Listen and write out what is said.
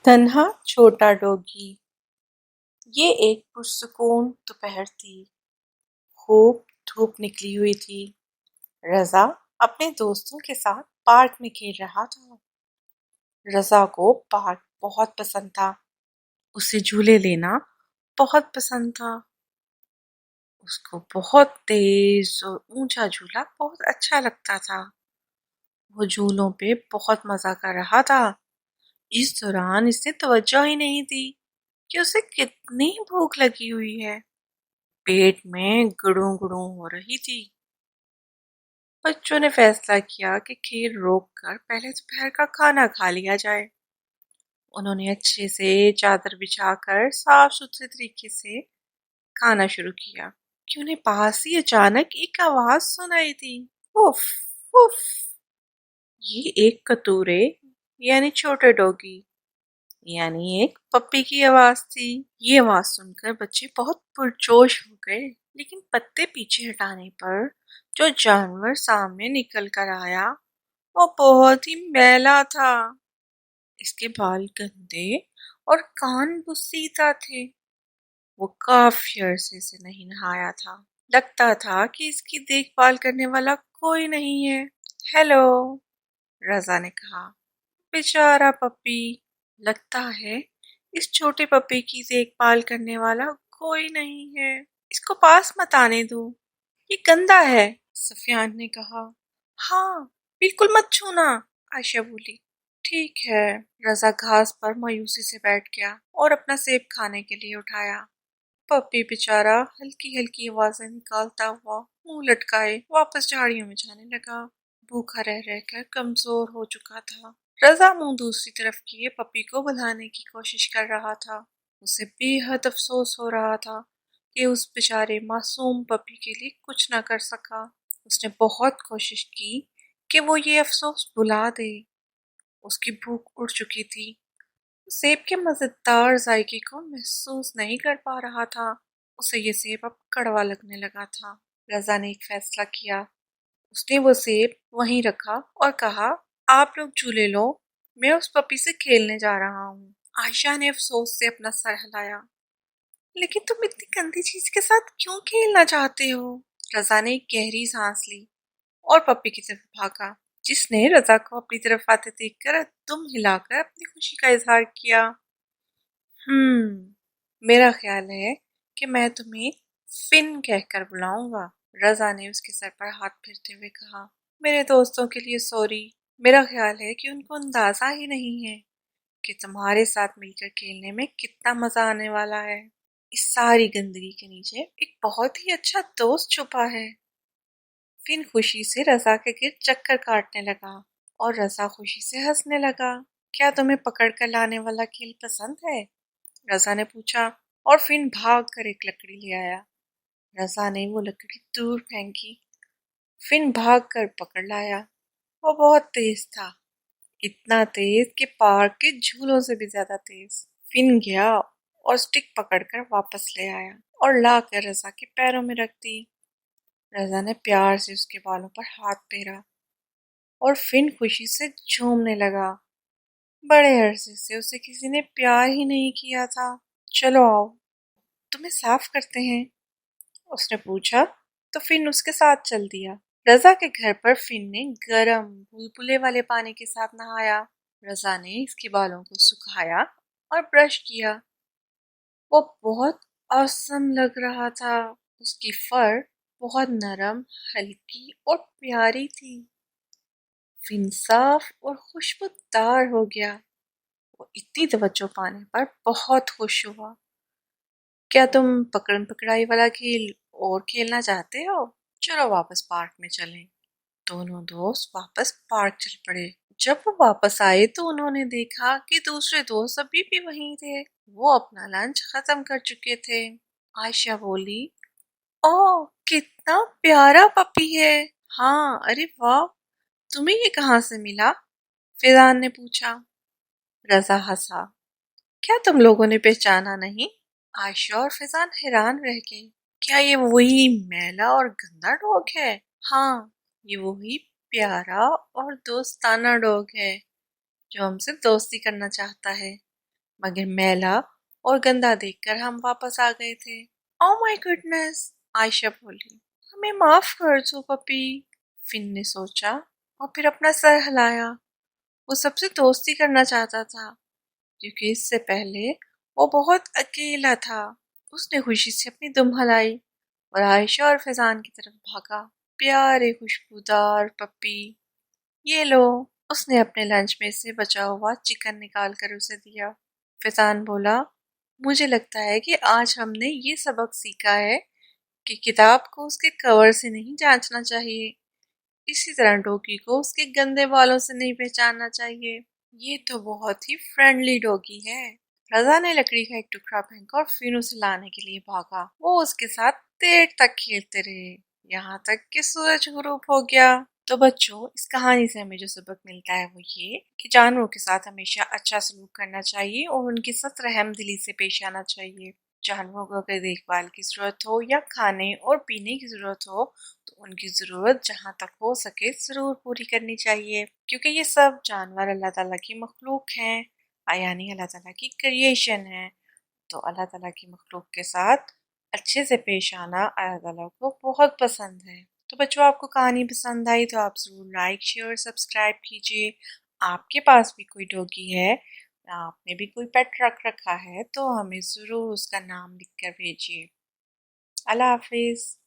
تنہا چھوٹا ڈوگی۔ یہ ایک پرسکون دوپہر تھی۔ خوب دھوپ نکلی ہوئی تھی۔ رضا اپنے دوستوں کے ساتھ پارک میں کھیل رہا تھا۔ رضا کو پارک بہت پسند تھا۔ اسے جھولے لینا بہت پسند تھا۔ اس کو بہت تیز اور اونچا جھولا بہت اچھا لگتا تھا۔ وہ جھولوں پہ بہت مزہ کر رہا تھا۔ اس دوران اس نے توجہ ہی نہیں دی کہ اسے کتنی بھوک لگی ہوئی ہے۔ پیٹ میں گڑوں گڑوں ہو رہی تھی۔ بچوں نے فیصلہ کیا کہ کھیل روک کر پہلے دوپہر کا کھانا کھا لیا جائے۔ انہوں نے اچھے سے چادر بچھا کر صاف ستھرے طریقے سے کھانا شروع کیا کہ انہیں پاس ہی اچانک ایک آواز سنائی دی۔ If if. یہ ایک کتورے یعنی چھوٹے ڈوگی یعنی ایک پپی کی آواز تھی۔ یہ آواز سن کر بچے بہت پرجوش ہو گئے، لیکن پتے پیچھے ہٹانے پر جو جانور سامنے نکل کر آیا وہ بہت ہی میلا تھا۔ اس کے بال گندے اور کان بسیدہ تھے۔ وہ کافی عرصے سے نہیں نہایا تھا۔ لگتا تھا کہ اس کی دیکھ بھال کرنے والا کوئی نہیں ہے۔ ہیلو، رضا نے کہا۔ بیچارہ پپی، لگتا ہے اس چھوٹے پپی کی دیکھ بھال کرنے والا کوئی نہیں ہے۔ اس کو پاس مت آنے دو، یہ گندا ہے، سفیان نے کہا۔ ہاں، بالکل مت چھونا، عائشہ بولی۔ ٹھیک ہے۔ رضا گھاس پر مایوسی سے بیٹھ گیا اور اپنا سیب کھانے کے لیے اٹھایا۔ پپی بیچارہ ہلکی ہلکی آوازیں نکالتا ہوا منہ لٹکائے واپس جھاڑیوں میں جانے لگا۔ بھوکا رہ رہ کر کمزور ہو چکا تھا۔ رضا منہ دوسری طرف کیے پپی کو بلانے کی کوشش کر رہا تھا۔ اسے بے حد افسوس ہو رہا تھا کہ اس بیچارے معصوم پپی کے لیے کچھ نہ کر سکا۔ اس نے بہت کوشش کی کہ وہ یہ افسوس بھلا دے۔ اس کی بھوک اڑ چکی تھی۔ سیب کے مزیدار ذائقے کو محسوس نہیں کر پا رہا تھا۔ اسے یہ سیب اب کڑوا لگنے لگا تھا۔ رضا نے ایک فیصلہ کیا۔ اس نے وہ سیب وہیں رکھا اور کہا، آپ لوگ جھولے لو، میں اس پپی سے کھیلنے جا رہا ہوں۔ عائشہ نے افسوس سے اپنا سر ہلایا۔ لیکن تم اتنی گندی چیز کے ساتھ کیوں کھیلنا چاہتے ہو؟ رضا نے ایک گہری سانس لی اور پپی کی طرف بھاگا، جس نے رضا کو اپنی طرف آتے دیکھ کر دم ہلا کر اپنی خوشی کا اظہار کیا۔ میرا خیال ہے کہ میں تمہیں فن کہہ کر بلاؤں گا، رضا نے اس کے سر پر ہاتھ پھیرتے ہوئے کہا۔ میرے دوستوں کے لیے سوری، میرا خیال ہے کہ ان کو اندازہ ہی نہیں ہے کہ تمہارے ساتھ مل کر کھیلنے میں کتنا مزہ آنے والا ہے۔ اس ساری گندگی کے نیچے ایک بہت ہی اچھا دوست چھپا ہے۔ فن خوشی سے رضا کے گرد چکر کاٹنے لگا اور رضا خوشی سے ہنسنے لگا۔ کیا تمہیں پکڑ کر لانے والا کھیل پسند ہے؟ رضا نے پوچھا اور فن بھاگ کر ایک لکڑی لے آیا۔ رضا نے وہ لکڑی دور پھینکی۔ فن بھاگ کر پکڑ لایا۔ وہ بہت تیز تھا، اتنا تیز کہ پارک کے جھولوں سے بھی زیادہ تیز۔ فن گیا اور سٹک پکڑ کر واپس لے آیا اور لا کر رضا کے پیروں میں رکھ دی۔ رضا نے پیار سے اس کے بالوں پر ہاتھ پھیرا اور فن خوشی سے جھومنے لگا۔ بڑے عرصے سے اسے کسی نے پیار ہی نہیں کیا تھا۔ چلو آؤ، تمہیں صاف کرتے ہیں، اس نے پوچھا تو فن اس کے ساتھ چل دیا۔ رضا کے گھر پر فن نے گرم بلبلے والے پانی کے ساتھ نہایا۔ رضا نے اس کے بالوں کو سکھایا اور برش کیا۔ وہ بہت آسم لگ رہا تھا۔ اس کی فر بہت نرم، ہلکی اور پیاری تھی۔ فن صاف اور خوشبودار ہو گیا۔ وہ اتنی توجہ پانے پر بہت خوش ہوا۔ کیا تم پکڑن پکڑائی والا کھیل اور کھیلنا چاہتے ہو؟ چلو واپس پارک میں چلیں۔ دونوں دوست واپس پارک چل پڑے۔ جب وہ واپس آئے تو انہوں نے دیکھا کہ دوسرے دوست ابھی بھی وہیں تھے۔ وہ اپنا لنچ ختم کر چکے تھے۔ عائشہ بولی، اوہ کتنا پیارا پپی ہے۔ ہاں، ارے واہ، تمہیں یہ کہاں سے ملا؟ فیضان نے پوچھا۔ رضا ہنسا۔ کیا تم لوگوں نے پہچانا نہیں؟ عائشہ اور فیضان حیران رہ گئے۔ کیا یہ وہی میلا اور گندا ڈوگ ہے؟ ہاں، یہ وہی پیارا اور دوستانہ ڈوگ ہے جو ہم سے دوستی کرنا چاہتا ہے۔ مگر میلا اور گندا دیکھ کر ہم واپس آ گئے تھے۔ او مائی گڈنس، عائشہ بولی، ہمیں معاف کر دو پپی۔ فن نے سوچا اور پھر اپنا سر ہلایا۔ وہ سب سے دوستی کرنا چاہتا تھا کیونکہ اس سے پہلے وہ بہت اکیلا تھا۔ اس نے خوشی سے اپنی دم ہلائی اور عائشہ اور فیضان کی طرف بھاگا۔ پیارے خوشبودار پپی، یہ لو۔ اس نے اپنے لنچ میں سے بچا ہوا چکن نکال کر اسے دیا۔ فیضان بولا، مجھے لگتا ہے کہ آج ہم نے یہ سبق سیکھا ہے کہ کتاب کو اس کے کور سے نہیں جانچنا چاہیے، اسی طرح ڈوگی کو اس کے گندے بالوں سے نہیں پہچاننا چاہیے۔ یہ تو بہت ہی فرینڈلی ڈوگی ہے۔ رضا نے لکڑی کا ایک ٹکڑا پھینکا اور فین اسے لانے کے لیے بھاگا۔ وہ اس کے ساتھ دیر تک کھیلتے رہے، یہاں تک کہ سورج غروب ہو گیا۔ تو بچوں، اس کہانی سے ہمیں جو سبق ملتا ہے وہ یہ کہ جانوروں کے ساتھ ہمیشہ اچھا سلوک کرنا چاہیے اور ان کے ساتھ رحم دلی سے پیش آنا چاہیے۔ جانوروں کو اگر دیکھ بھال کی ضرورت ہو یا کھانے اور پینے کی ضرورت ہو تو ان کی ضرورت جہاں تک ہو سکے ضرور پوری کرنی چاہیے، کیونکہ یہ سب جانور اللہ تعالیٰ کی مخلوق ہیں، یعنی اللہ تعالیٰ کی کریشن ہے۔ تو اللہ تعالیٰ کی مخلوق کے ساتھ اچھے سے پیش آنا اللہ تعالیٰ کو بہت پسند ہے۔ تو بچوں، آپ کو کہانی پسند آئی تو آپ ضرور لائک شیئر اور سبسکرائب کیجیے۔ آپ کے پاس بھی کوئی ڈوگی ہے، آپ نے بھی کوئی پیٹ رکھا ہے تو ہمیں ضرور اس کا نام لکھ کر بھیجیے۔ اللہ حافظ۔